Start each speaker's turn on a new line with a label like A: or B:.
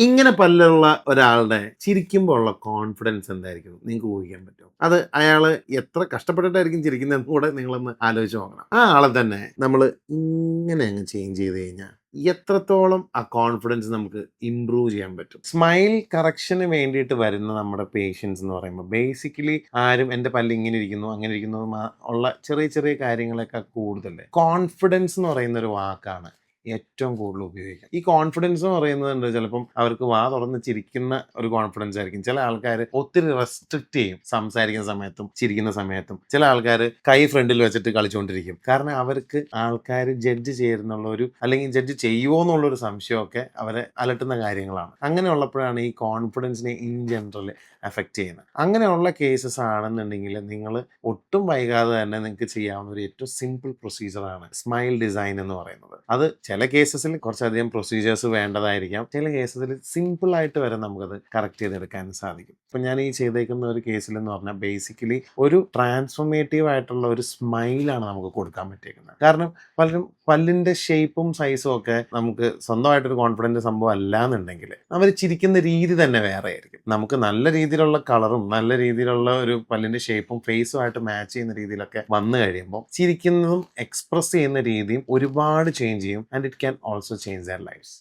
A: ഇങ്ങനെ പല്ലുള്ള ഒരാളുടെ ചിരിക്കുമ്പോൾ ഉള്ള കോൺഫിഡൻസ് എന്തായിരിക്കും നിങ്ങൾക്ക് ഊഹിക്കാൻ പറ്റുമോ? അത് അയാള് എത്ര കഷ്ടപ്പെട്ടിട്ടായിരിക്കും ചിരിക്കുന്നതെന്ന് കൂടെ നിങ്ങളൊന്ന് ആലോചിച്ച് നോക്കണം. ആ ആളെ തന്നെ നമ്മൾ ഇങ്ങനെ അങ്ങ് ചേഞ്ച് ചെയ്ത് കഴിഞ്ഞാൽ എത്രത്തോളം ആ കോൺഫിഡൻസ് നമുക്ക് ഇംപ്രൂവ് ചെയ്യാൻ പറ്റും. സ്മൈൽ കറക്ഷന് വേണ്ടിയിട്ട് വരുന്ന നമ്മുടെ പേഷ്യൻസ് എന്ന് പറയുമ്പോൾ ബേസിക്കലി ആരും എൻ്റെ പല്ല് ഇങ്ങനെ ഇരിക്കുന്നു അങ്ങനെ ഇരിക്കുന്നു ഉള്ള ചെറിയ ചെറിയ കാര്യങ്ങളൊക്കെ കൂടുതൽ കോൺഫിഡൻസ് എന്ന് പറയുന്ന ഒരു വാക്കാണ് ഏറ്റവും കൂടുതൽ ഉപയോഗിക്കുക. ഈ കോൺഫിഡൻസ് എന്ന് പറയുന്നത് ചിലപ്പം അവർക്ക് വാ തുറന്ന് ചിരിക്കുന്ന ഒരു കോൺഫിഡൻസ് ആയിരിക്കും. ചില ആൾക്കാർ ഒത്തിരി റെസ്ട്രിക്റ്റ് ചെയ്യും സംസാരിക്കുന്ന സമയത്തും ചിരിക്കുന്ന സമയത്തും. ചില ആൾക്കാർ കൈ ഫ്രണ്ടിൽ വെച്ചിട്ട് കളിച്ചുകൊണ്ടിരിക്കും. കാരണം അവർക്ക് ആൾക്കാർ ജഡ്ജ് ചെയ്യുന്നുള്ള ഒരു അല്ലെങ്കിൽ ജഡ്ജ് ചെയ്യുമോ എന്നുള്ളൊരു സംശയമൊക്കെ അവരെ അലട്ടുന്ന കാര്യങ്ങളാണ്. അങ്ങനെയുള്ളപ്പോഴാണ് ഈ കോൺഫിഡൻസിനെ ഇൻ ജനറൽ എഫക്റ്റ് ചെയ്യുന്നത്. അങ്ങനെയുള്ള കേസസ് ആണെന്നുണ്ടെങ്കിൽ നിങ്ങൾ ഒട്ടും വൈകാതെ തന്നെ നിങ്ങൾക്ക് ചെയ്യാവുന്ന ഒരു ഏറ്റവും സിമ്പിൾ പ്രൊസീജിയറാണ് സ്മൈൽ ഡിസൈൻ എന്ന് പറയുന്നത്. അത് ചില കേസസിൽ കുറച്ചധികം പ്രൊസീജിയേഴ്സ് വേണ്ടതായിരിക്കാം. ചില കേസസിൽ സിമ്പിൾ ആയിട്ട് വരെ നമുക്കത് കറക്റ്റ് ചെയ്തെടുക്കാൻ സാധിക്കും. ഇപ്പം ഞാൻ ഈ ചെയ്തേക്കുന്ന ഒരു കേസിൽ എന്ന് പറഞ്ഞാൽ ബേസിക്കലി ഒരു ട്രാൻസ്ഫോർമേറ്റീവ് ആയിട്ടുള്ള ഒരു സ്മൈലാണ് നമുക്ക് കൊടുക്കാൻ പറ്റിയേക്കുന്നത്. കാരണം പലരും പല്ലിൻ്റെ ഷേപ്പും സൈസും ഒക്കെ നമുക്ക് സ്വന്തമായിട്ടൊരു കോൺഫിഡൻറ്റ് സംഭവം അല്ല എന്നുണ്ടെങ്കിൽ അവർ ചിരിക്കുന്ന രീതി തന്നെ വേറെ ആയിരിക്കും. നമുക്ക് നല്ല രീതിയിലുള്ള കളറും നല്ല രീതിയിലുള്ള ഒരു പല്ലിൻ്റെ ഷേപ്പും ഫേസും ആയിട്ട് മാച്ച് ചെയ്യുന്ന രീതിയിലൊക്കെ വന്നു കഴിയുമ്പോൾ ചിരിക്കുന്നതും എക്സ്പ്രസ് ചെയ്യുന്ന രീതിയും ഒരുപാട് ചേഞ്ച് ചെയ്യും. And it can also change their lives.